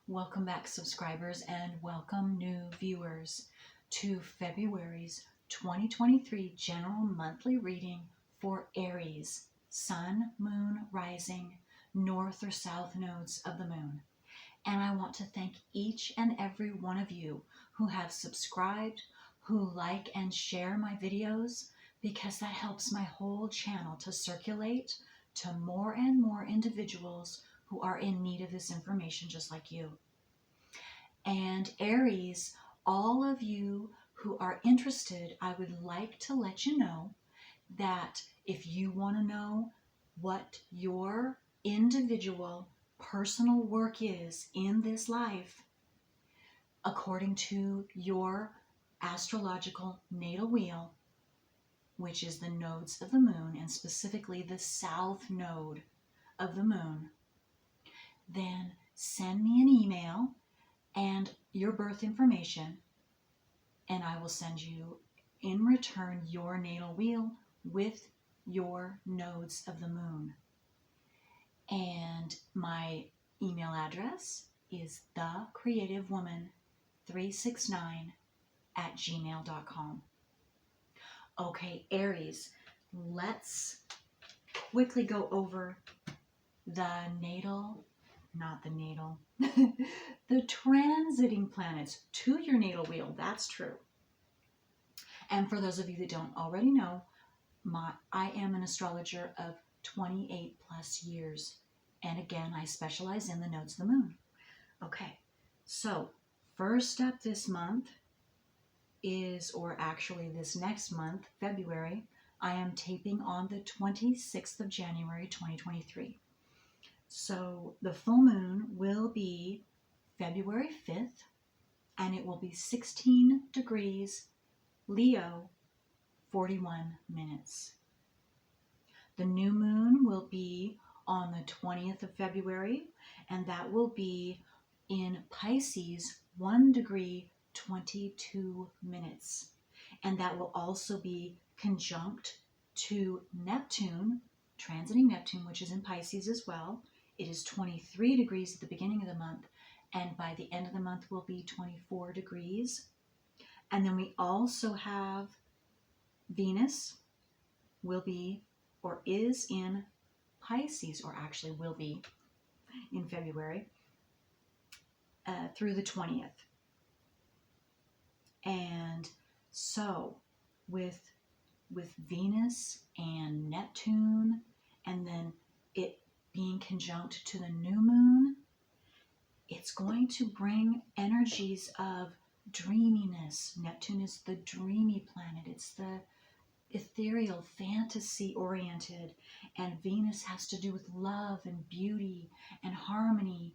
Welcome back, subscribers, and welcome new viewers to February's 2023 general monthly reading for Aries, Sun, Moon, Rising, North or South nodes of the Moon. And I want to thank each and every one of you who have subscribed, who like and share my videos, because that helps my whole channel to circulate to more and more individuals who are in need of this information just like you. And Aries, all of you who are interested, I would like to let you know that if you want to know what your individual personal work is in this life, according to your astrological natal wheel, which is the nodes of the moon, and specifically the south node of the moon, then send me an email and your birth information, and I will send you in return your natal wheel with your nodes of the moon. And my email address is thecreativewoman369@gmail.com. Okay, Aries, let's quickly go over the transiting planets to your natal wheel. That's true. And for those of you that don't already know, I am an astrologer of 28 plus years. And again, I specialize in the nodes of the moon. Okay, so first up this month is, or actually this next month, February, I am taping on the 26th of January, 2023. So the full moon will be February 5th, and it will be 16 degrees Leo, 41 minutes. The new moon will be on the 20th of February, and that will be in Pisces, 1 degree, 22 minutes. And that will also be conjunct to Neptune, transiting Neptune, which is in Pisces as well. It is 23 degrees at the beginning of the month, and by the end of the month will be 24 degrees. And then we also have Venus will be, or is in Pisces, or actually will be in February through the 20th. And so with Venus and Neptune, and then it being conjunct to the new moon, it's going to bring energies of dreaminess. Neptune is the dreamy planet. It's the ethereal, fantasy-oriented, and Venus has to do with love and beauty and harmony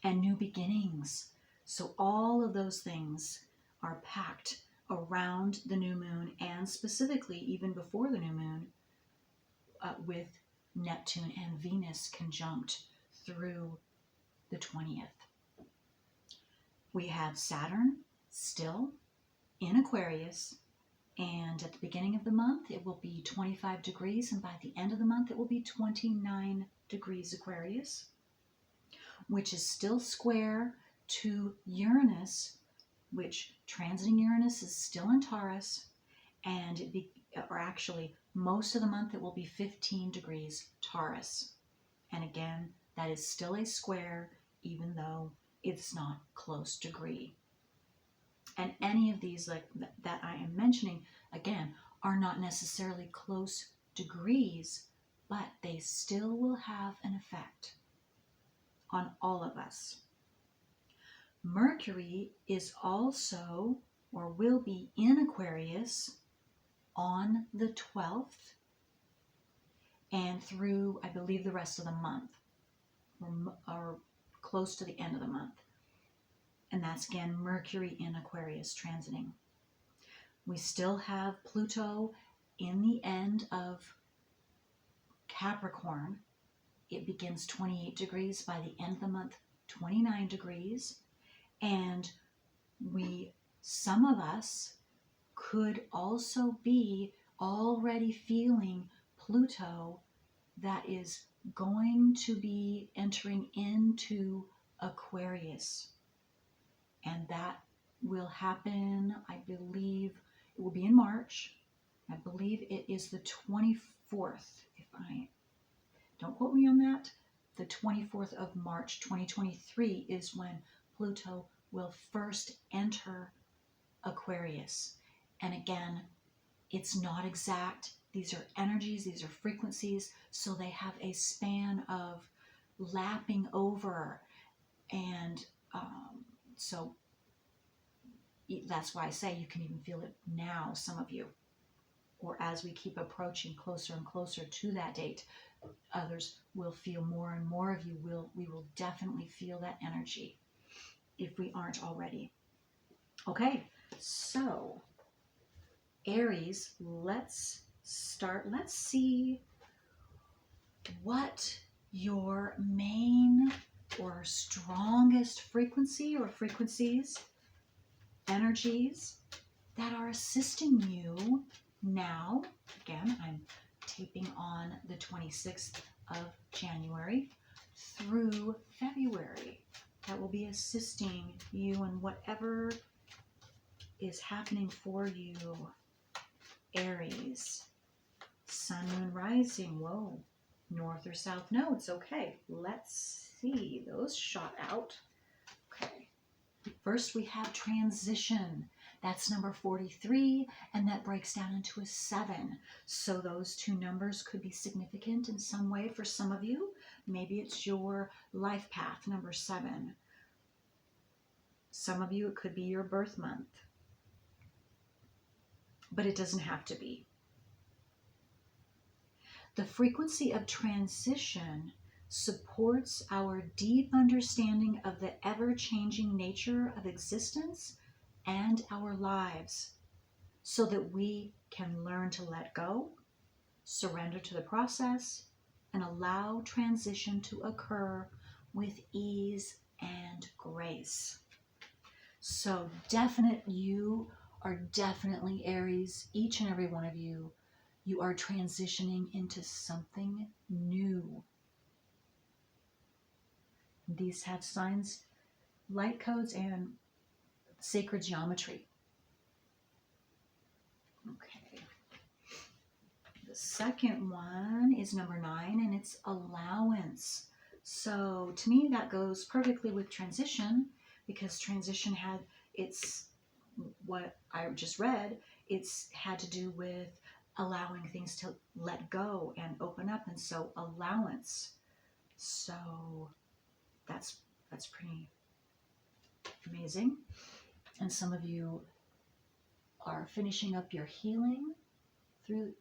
and new beginnings. So all of those things are packed around the new moon, and specifically even before the new moon, with Neptune and Venus conjunct through the 20th. We have Saturn still in Aquarius, and at the beginning of the month it will be 25 degrees, and by the end of the month it will be 29 degrees Aquarius, which is still square to Uranus, which transiting Uranus is still in Taurus, and actually most of the month it will be 15 degrees Taurus. And again, that is still a square, even though it's not close degree. And any of these like that I am mentioning, again, are not necessarily close degrees, but they still will have an effect on all of us. Mercury is also, or will be, in Aquarius on the 12th and through, I believe, the rest of the month, or close to the end of the month. And that's, again, Mercury in Aquarius transiting. We still have Pluto in the end of Capricorn. It begins 28 degrees, by the end of the month, 29 degrees. And some of us could also be already feeling Pluto that is going to be entering into Aquarius. And that will happen, I believe, it will be in March. I believe it is the 24th, if I don't quote me on that. The 24th of March 2023 is when Pluto will first enter Aquarius. And again, it's not exact. These are energies, these are frequencies, so they have a span of lapping over. And so that's why I say you can even feel it now, some of you. Or as we keep approaching closer and closer to that date, others will feel more and more of you. We will definitely feel that energy if we aren't already. Okay, so Aries, let's start. Let's see what your main or strongest frequency or frequencies, energies that are assisting you now. Again, I'm taping on the 26th of January through February. That will be assisting you in whatever is happening for you. Aries, sun, moon, rising. Whoa, north or south nodes. Okay, let's see. Those shot out. Okay, first we have transition. That's number 43, and that breaks down into a 7. So those two numbers could be significant in some way for some of you. Maybe it's your life path, number 7. Some of you, it could be your birth month. But it doesn't have to be. The frequency of transition supports our deep understanding of the ever-changing nature of existence and our lives, so that we can learn to let go, surrender to the process, and allow transition to occur with ease and grace. So you are definitely Aries, each and every one of you. You are transitioning into something new. These have signs, light codes, and sacred geometry. Okay. The second one is number 9, and it's allowance. So to me, that goes perfectly with transition, because transition had what I just read, it's had to do with allowing things to let go and open up, and so allowance. So that's pretty amazing. And some of you are finishing up your healing through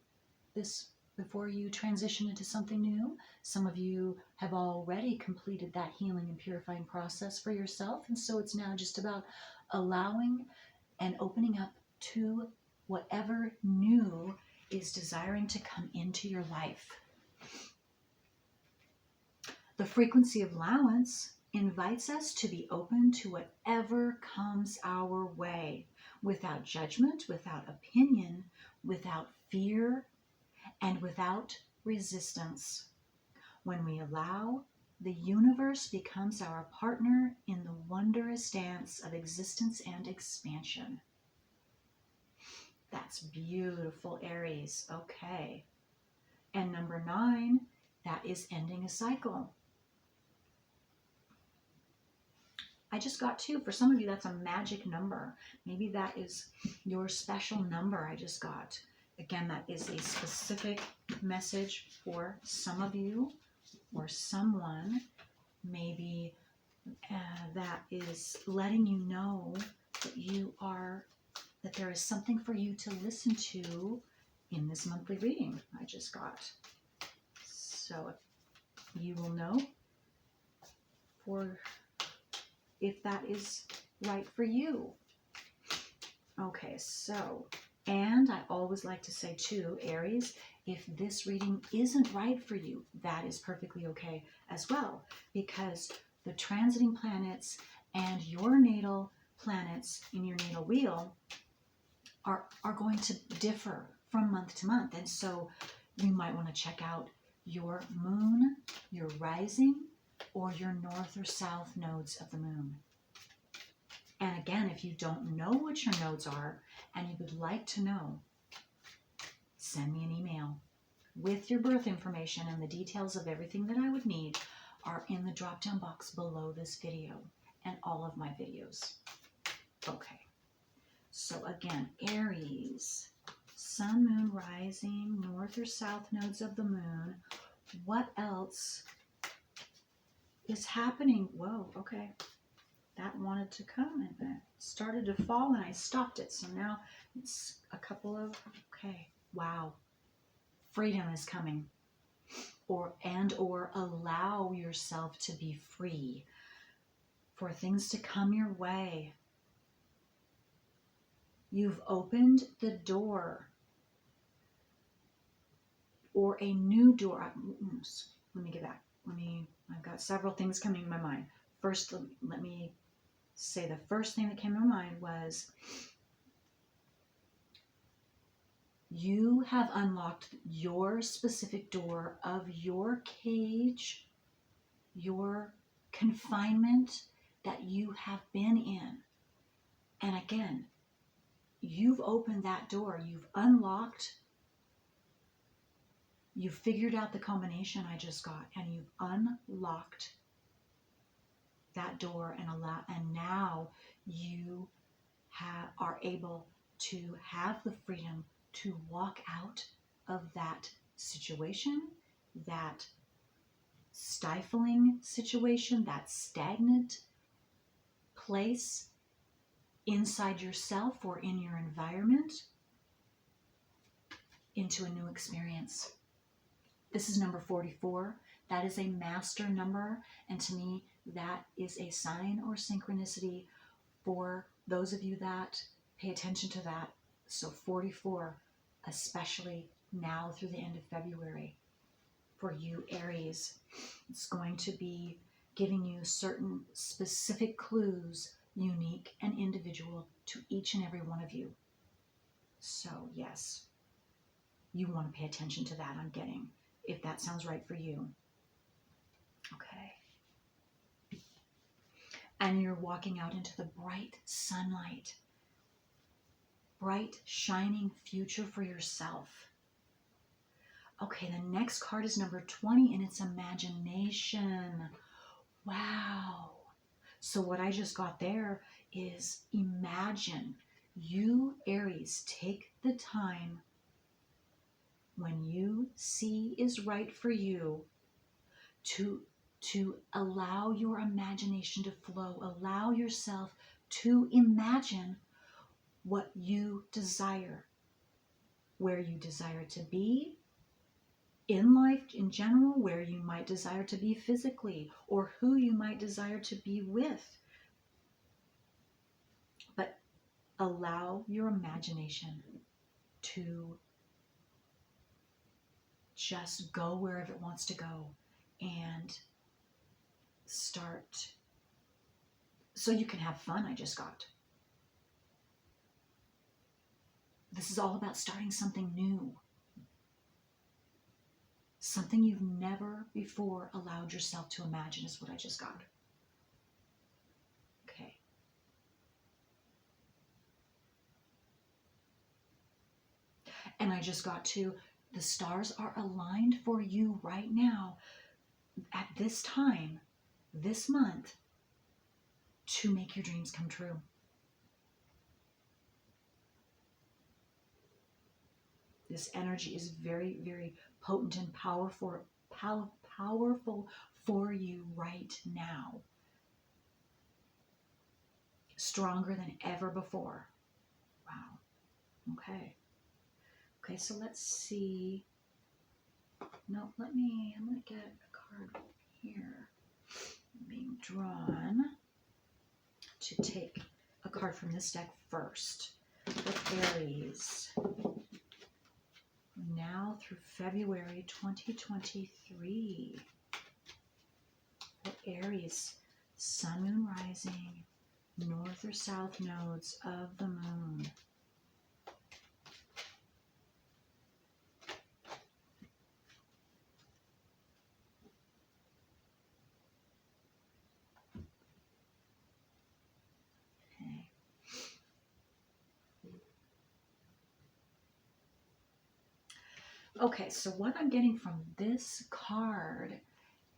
this before you transition into something new. Some of you have already completed that healing and purifying process for yourself, and so it's now just about allowing and opening up to whatever new is desiring to come into your life. The frequency of allowance invites us to be open to whatever comes our way, without judgment, without opinion, without fear, and without resistance. When we allow, the universe becomes our partner in the wondrous dance of existence and expansion. That's beautiful, Aries. Okay. And number 9, that is ending a cycle. I just got 2. For some of you, that's a magic number. Maybe that is your special number I just got. Again, that is a specific message for some of you or someone. Maybe that is letting you know that there is something for you to listen to in this monthly reading I just got. So you will know if that is right for you. Okay, so, and I always like to say too, Aries, if this reading isn't right for you, that is perfectly okay as well, because the transiting planets and your natal planets in your natal wheel are going to differ from month to month. And so you might want to check out your moon, your rising, or your north or south nodes of the moon. And again, if you don't know what your nodes are and you would like to know, send me an email with your birth information, and the details of everything that I would need are in the drop-down box below this video and all of my videos. Okay, so again, Aries, sun, moon, rising, north or south nodes of the moon. What else is happening? Whoa, okay. That wanted to come and it started to fall and I stopped it. So now it's a couple of, okay, wow. Freedom is coming. Or allow yourself to be free for things to come your way. You've opened the door, or a new door. Let me get back. I've got several things coming to my mind. First, let me say the first thing that came to my mind was you have unlocked your specific door of your cage, your confinement that you have been in. And again, you've opened that door. You've unlocked. You figured out the combination I just got, and you've unlocked that door, and now you are able to have the freedom to walk out of that situation, that stifling situation, that stagnant place inside yourself or in your environment, into a new experience. This is number 44. That is a master number, and to me, that is a sign or synchronicity for those of you that pay attention to that. So 44, especially now through the end of February, for you Aries, it's going to be giving you certain specific clues, unique and individual to each and every one of you. So yes, you want to pay attention to that, I'm getting, if that sounds right for you. Okay. And you're walking out into the bright sunlight, bright, shining future for yourself. Okay, the next card is number 20, and it's imagination. Wow. So what I just got there is imagine. You, Aries, take the time when you see is right for you to allow your imagination to flow. Allow yourself to imagine what you desire, where you desire to be in life in general, where you might desire to be physically, or who you might desire to be with. But allow your imagination to just go wherever it wants to go and start so you can have fun. I just got. This is all about starting something new. Something you've never before allowed yourself to imagine is what I just got. Okay. And I just got to, the stars are aligned for you right now at this time, this month, to make your dreams come true. This energy is very, very potent and powerful for you right now. Stronger than ever before. Wow. Okay. Okay, so let's see. No, I'm going to get a card here being drawn to take a card from this deck first. For Aries. Now through February 2023. For Aries, sun, moon, rising, north or south nodes of the moon. Okay, so what I'm getting from this card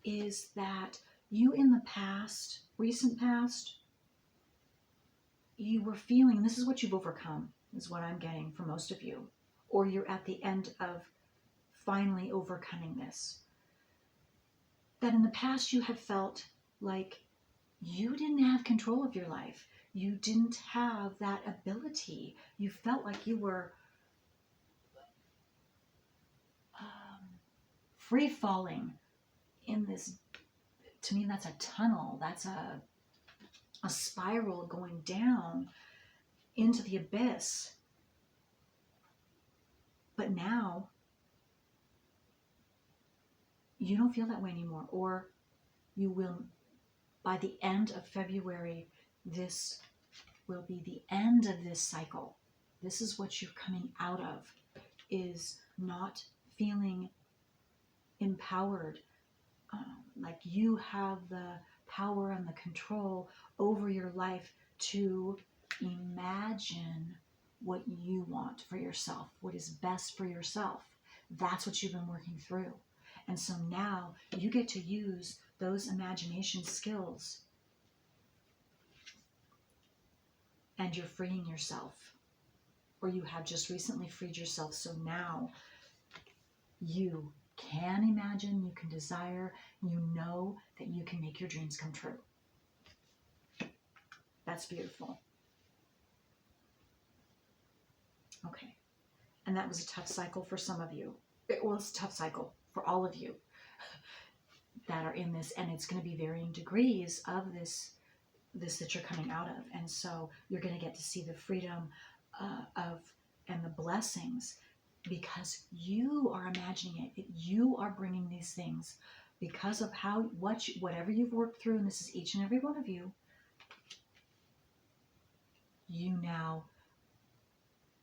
is that you in the past, recent past, you were feeling, this is what you've overcome, is what I'm getting from most of you. Or you're at the end of finally overcoming this. That in the past you had felt like you didn't have control of your life. You didn't have that ability. You felt like you were free falling in this. To me, that's a tunnel. That's a spiral going down into the abyss. But now you don't feel that way anymore, or you will. By the end of February, this will be the end of this cycle. This is what you're coming out of, is not feeling empowered, like you have the power and the control over your life to imagine what you want for yourself, what is best for yourself. That's what you've been working through. And so now you get to use those imagination skills, and you're freeing yourself, or you have just recently freed yourself. So now you can imagine, you can desire, you know that you can make your dreams come true. That's beautiful. Okay. And that was a tough cycle for some of you. Well, it's a tough cycle for all of you that are in this, and it's going to be varying degrees of this that you're coming out of. And so you're going to get to see the freedom of and the blessings, because you are imagining it. You are bringing these things because of whatever you've worked through, and this is each and every one of you. You now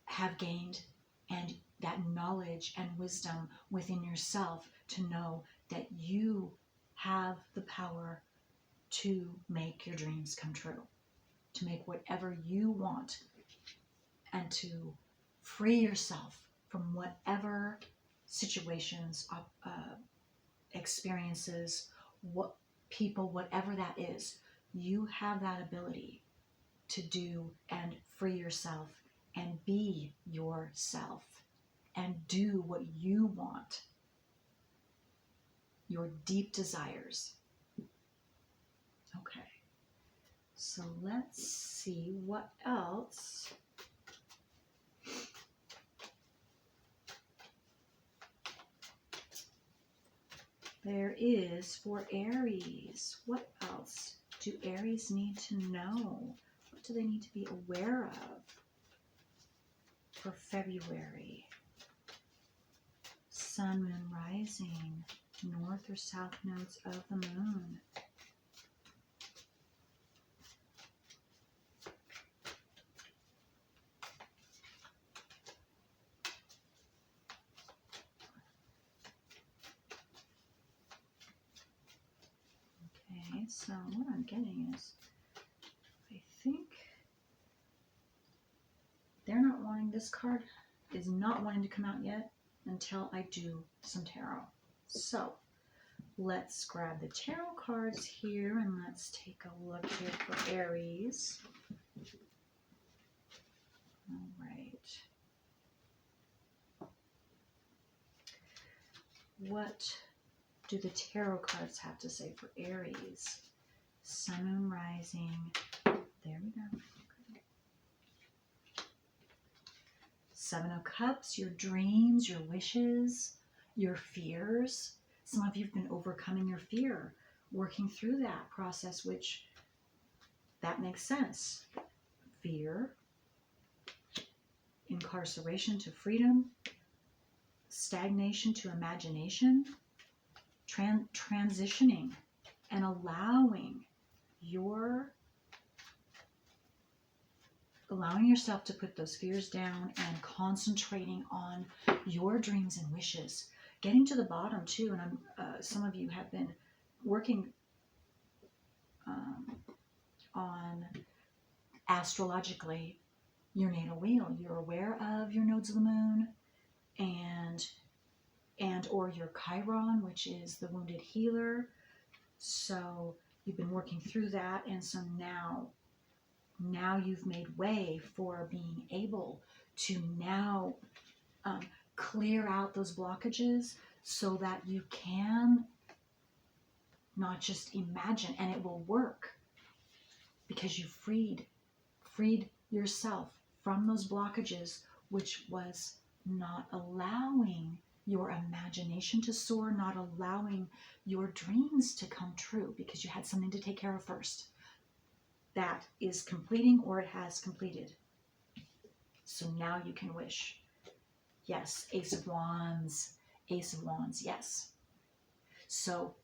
have gained and that knowledge and wisdom within yourself to know that you have the power to make your dreams come true, to make whatever you want, and to free yourself from whatever situations, experiences, what people, whatever that is. You have that ability to do and free yourself and be yourself and do what you want, your deep desires. Okay, so let's see what else. There is for Aries. What else do Aries need to know? What do they need to be aware of for February? Sun, moon, rising, north or south nodes of the moon. Okay, so what I'm getting is, I think they're not wanting, this card is not wanting to come out yet until I do some tarot. So let's grab the tarot cards here and let's take a look here for Aries. All right. What do the tarot cards have to say for Aries? Sun, moon, rising. There we go. Seven of Cups, your dreams, your wishes, your fears. Some of you have been overcoming your fear, working through that process, which that makes sense. Fear, incarceration to freedom, stagnation to imagination, transitioning and allowing yourself to put those fears down and concentrating on your dreams and wishes. Getting to the bottom too, and some of you have been working on astrologically your natal wheel. You're aware of your nodes of the moon, and or your Chiron, which is the wounded healer. So you've been working through that, and so now you've made way for being able to now clear out those blockages so that you can not just imagine, and it will work because you freed yourself from those blockages, which was not allowing your imagination to soar, not allowing your dreams to come true, because you had something to take care of first. That is completing, or it has completed. So now you can wish. Yes, Ace of Wands, yes. So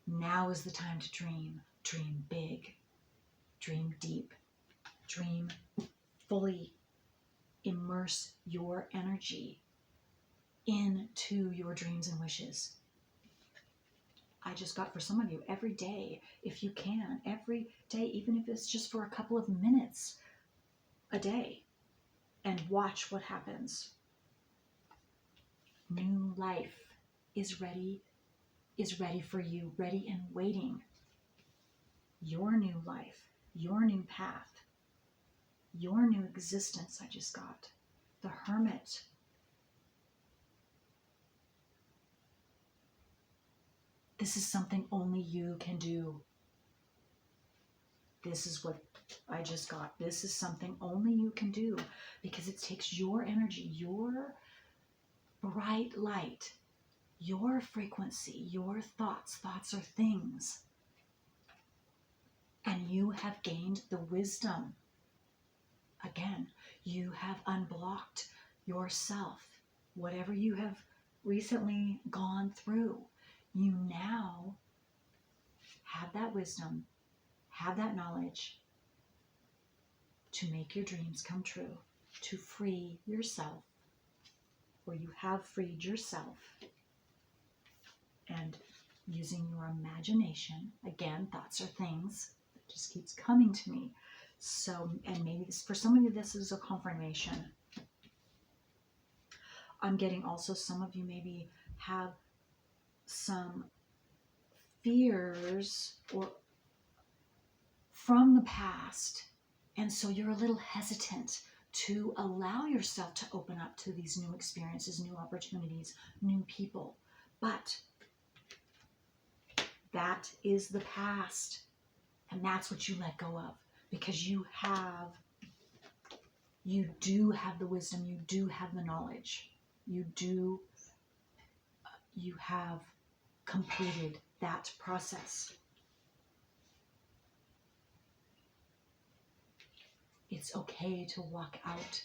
now is the time to dream. Dream big, dream deep, dream fully. Immerse your energy into your dreams and wishes. I just got for some of you, every day, if you can, every day, even if it's just for a couple of minutes a day, and watch what happens. New life is ready for you, ready and waiting. Your new life, your new path, your new existence. I just got the Hermit. This is something only you can do. This is what I just got. This is something only you can do, because it takes your energy, your bright light, your frequency, your thoughts. Thoughts are things. And you have gained the wisdom. Again, you have unblocked yourself. Whatever you have recently gone through, you now have that wisdom, have that knowledge to make your dreams come true, to free yourself, or you have freed yourself. And using your imagination, again, thoughts are things, that just keeps coming to me. So, and maybe this, for some of you, this is a confirmation. I'm getting also some of you maybe have some fears or from the past, and so you're a little hesitant to allow yourself to open up to these new experiences, new opportunities, new people. But that is the past, and that's what you let go of, because you do have the wisdom, you do have the knowledge, you have completed that process. It's okay to walk out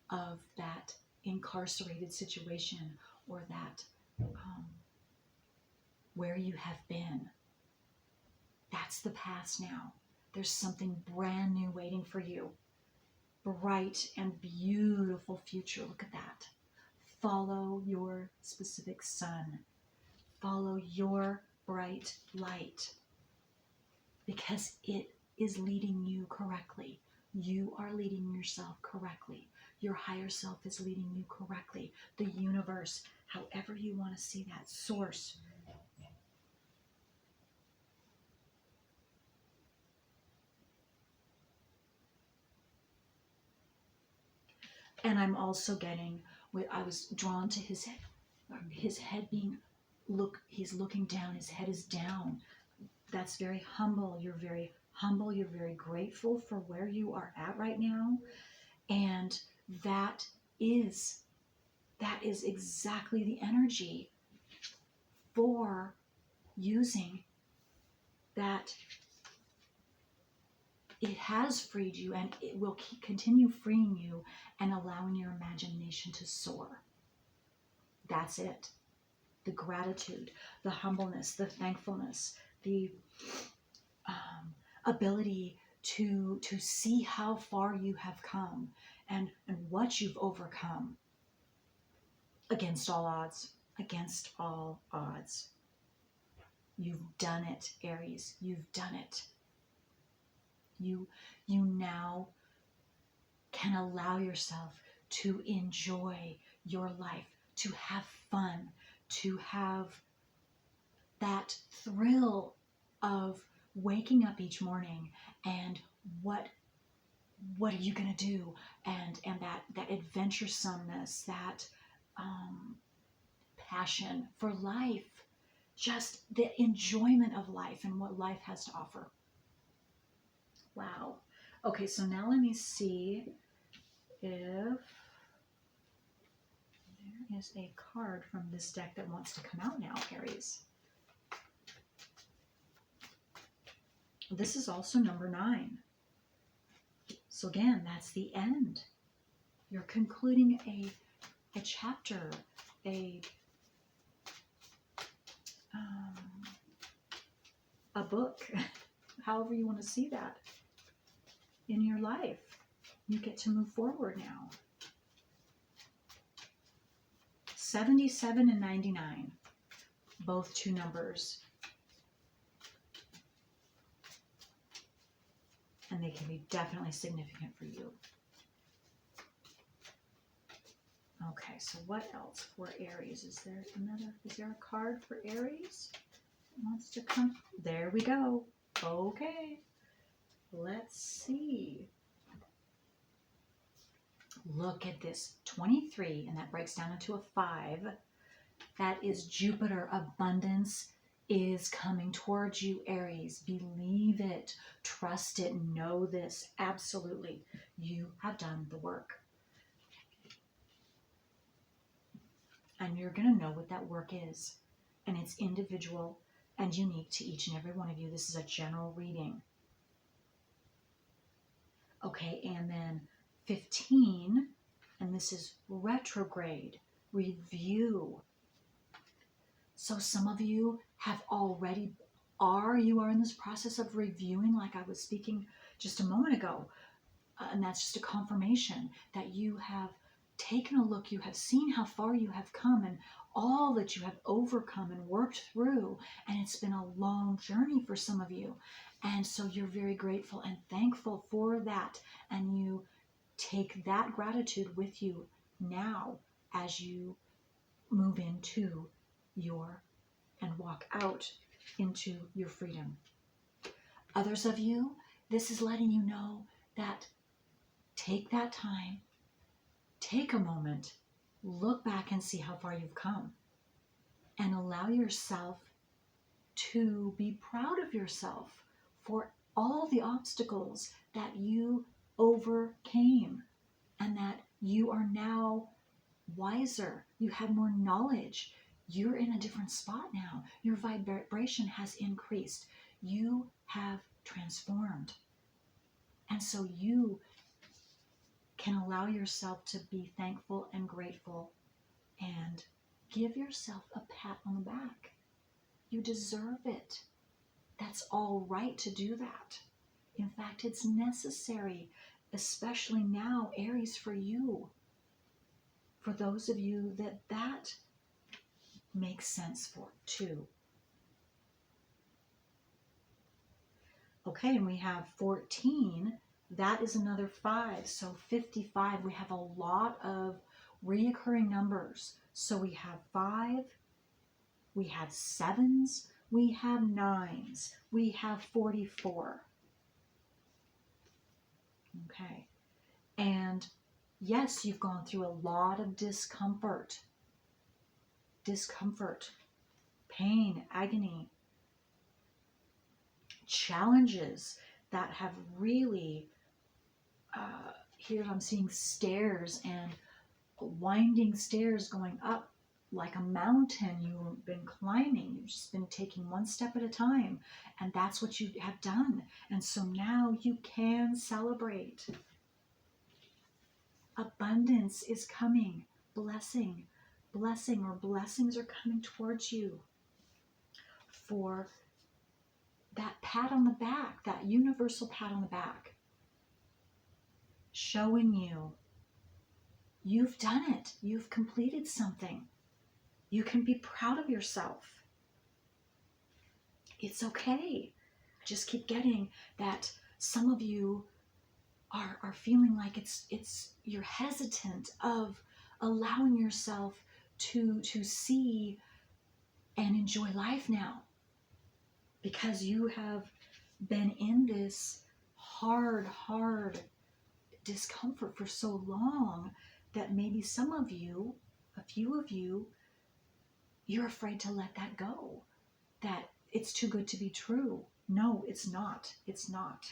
of that incarcerated situation, or that where you have been. That's the past now. There's something brand new waiting for you. Bright and beautiful future. Look at that. Follow your specific sun. Follow your bright light, because it is leading you correctly. You are leading yourself correctly. Your higher self is leading you correctly. The universe, however you want to see that, source. And I'm also getting, I was drawn to his head being, he's looking down, his head is down. That's very humble. You're very humble. You're very grateful for where you are at right now. And that is exactly the energy for using that. It has freed you, and it will continue freeing you and allowing your imagination to soar. That's it. The gratitude, the humbleness, the thankfulness, the ability to see how far you have come, and what you've overcome against all odds. Against all odds. You've done it, Aries. You've done it. You now can allow yourself to enjoy your life, to have fun, to have that thrill of waking up each morning and what are you going to do, and that adventuresomeness, that passion for life, just the enjoyment of life and what life has to offer. Wow. Okay, so now let me see if there is a card from this deck that wants to come out now, Aries. This is also number 9. So again, that's the end. You're concluding a chapter, a book, however you want to see that, in your life. You get to move forward now. 77 and 99, both 2 numbers. And they can be definitely significant for you. Okay, so what else for Aries? Is there a card for Aries that wants to come? There we go. Okay, let's see. Look at this, 23, and that breaks down into a 5. That is Jupiter. Abundance is coming towards you, Aries. Believe it, trust it, know this. Absolutely, you have done the work. And you're going to know what that work is. And it's individual and unique to each and every one of you. This is a general reading. Okay, and then 15, and this is retrograde, review. So some of you have already you are in this process of reviewing, like I was speaking just a moment ago. And that's just a confirmation that you have taken a look, you have seen how far you have come and all that you have overcome and worked through. And it's been a long journey for some of you. And so you're very grateful and thankful for that. And you take that gratitude with you now as you move into and walk out into your freedom. Others of you, this is letting you know that take that time, take a moment, look back and see how far you've come, and allow yourself to be proud of yourself for all the obstacles that you overcame, and that you are now wiser, you have more knowledge, you're in a different spot now, your vibration has increased, you have transformed. And so you can allow yourself to be thankful and grateful and give yourself a pat on the back. You deserve it. That's all right to do that. In fact, it's necessary, especially now, Aries, for you. For those of you that makes sense for too. Okay, and we have 14. That is another 5. So 55, we have a lot of reoccurring numbers. So we have 5, we have 7s, we have 9s, we have 44. Okay, and yes, you've gone through a lot of discomfort, pain, agony, challenges that have really, here I'm seeing stairs and winding stairs going up like a mountain you've been climbing. You've just been taking one step at a time, and that's what you have done. And so now you can celebrate. Abundance is coming. Blessing or blessings are coming towards you. For that pat on the back, that universal pat on the back, showing you you've done it. You've completed something. You can be proud of yourself. It's okay. I just keep getting that some of you are feeling like you're hesitant of allowing yourself to see and enjoy life now, because you have been in this hard discomfort for so long that maybe some of you, a few of you, you're afraid to let that go, that it's too good to be true. No, it's not. It's not.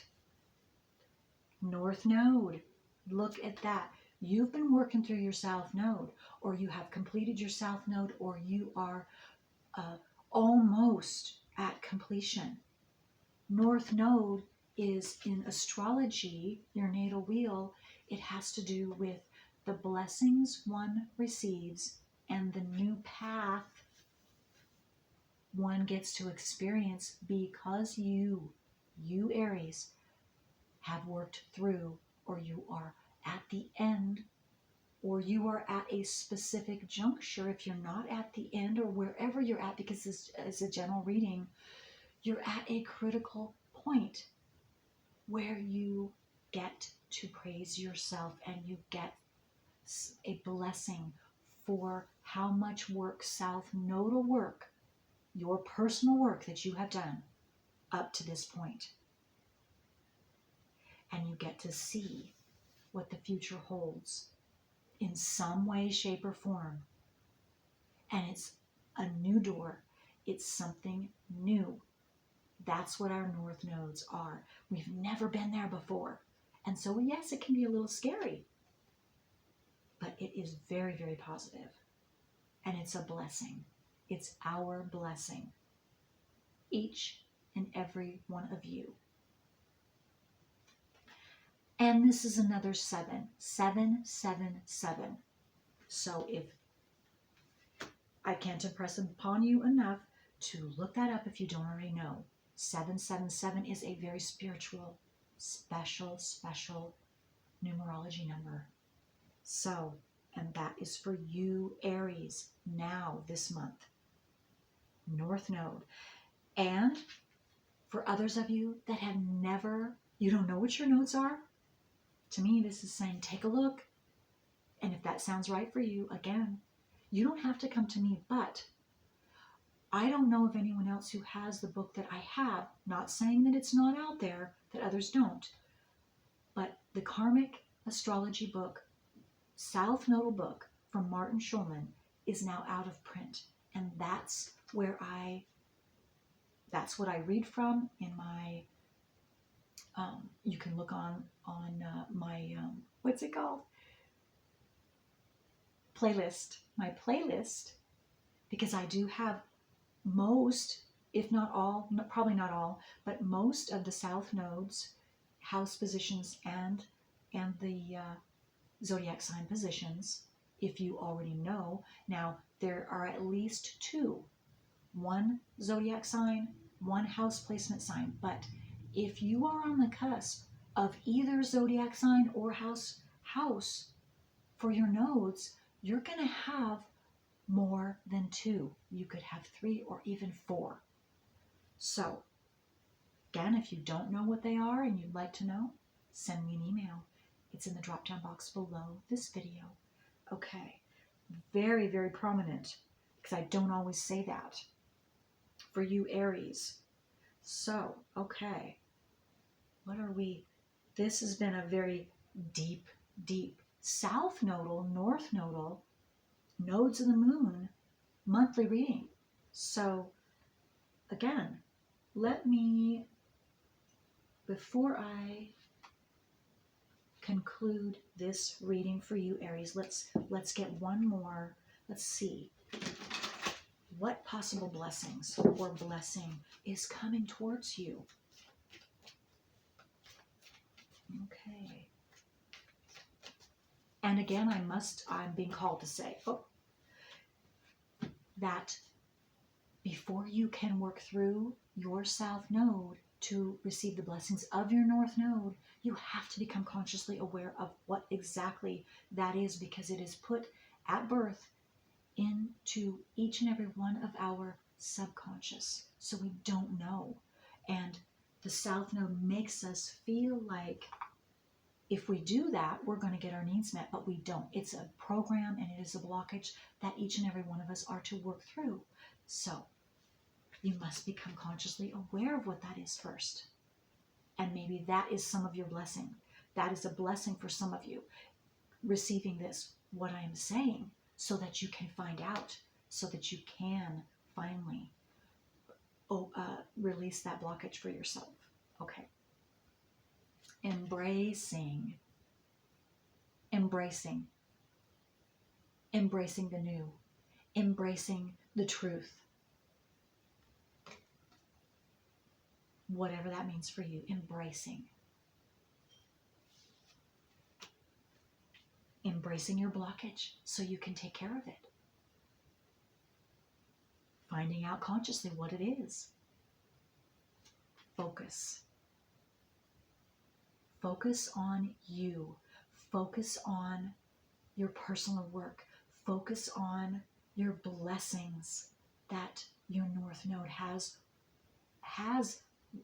North Node, look at that. You've been working through your South Node, or you have completed your South Node, or you are almost at completion. North Node is, in astrology, your natal wheel, it has to do with the blessings one receives and the new path one gets to experience because you Aries, have worked through, or you are at the end, or you are at a specific juncture. If you're not at the end, or wherever you're at, because this is a general reading, you're at a critical point where you get to praise yourself and you get a blessing for how much work, South Nodal work, your personal work that you have done up to this point. And you get to see what the future holds in some way, shape, or form. And it's a new door. It's something new. That's what our North Nodes are. We've never been there before. And so, yes, it can be a little scary. But it is very, very positive. And it's a blessing. It's our blessing. Each and every one of you. And this is another 7. 7, 7, 7. So if I can't impress upon you enough to look that up if you don't already know. 777 is a very spiritual, special numerology number. So, and that is for you, Aries, now, this month. North Node. And for others of you that have never, you don't know what your nodes are, to me, this is saying, take a look. And if that sounds right for you, again, you don't have to come to me, but I don't know of anyone else who has the book that I have, not saying that it's not out there, that others don't, but the Karmic Astrology book, South Nodal book from Martin Schulman is now out of print. And that's what I read from in my, you can look on my, what's it called? Playlist, my playlist, because I do have most, if not all, probably not all, but most of the South Nodes, house positions, and the zodiac sign positions, if you already know. Now, there are at least 2. One zodiac sign, one house placement sign. But if you are on the cusp of either zodiac sign or house for your nodes, you're going to have more than 2. You could have 3 or even 4. So, again, if you don't know what they are and you'd like to know, send me an email. It's in the drop-down box below this video. Okay, very, very prominent, because I don't always say that, for you Aries. So, okay, what are we? This has been a very deep South Nodal, North Nodal, nodes of the moon monthly reading. So, again, let me, before I conclude this reading for you, Aries, let's get one more. Let's see what possible blessings or blessing is coming towards you. Okay. And again, I'm being called to say that before you can work through your South Node to receive the blessings of your North Node, you have to become consciously aware of what exactly that is, because it is put at birth into each and every one of our subconscious. So we don't know. And the South Node makes us feel like if we do that, we're going to get our needs met, but we don't. It's a program and it is a blockage that each and every one of us are to work through. So You must become consciously aware of what that is first. And maybe that is some of your blessing. That is a blessing for some of you, receiving this, what I am saying, so that you can find out, so that you can finally release that blockage for yourself. Okay. Embracing the new, embracing the truth, whatever that means for you. Embracing your blockage so you can take care of it, finding out consciously what it is. Focus on you, focus on your personal work, focus on your blessings that your North Node has.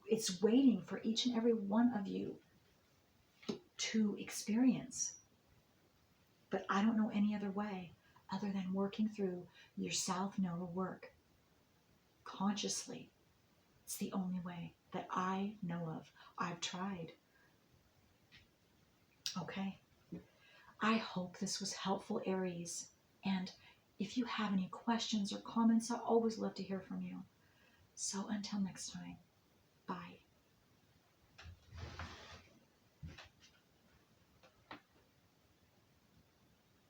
It's waiting for each and every one of you to experience. But I don't know any other way other than working through your South Nodal work consciously. It's the only way that I know of. I've tried. Okay. I hope this was helpful, Aries. And if you have any questions or comments, I always love to hear from you. So until next time, bye.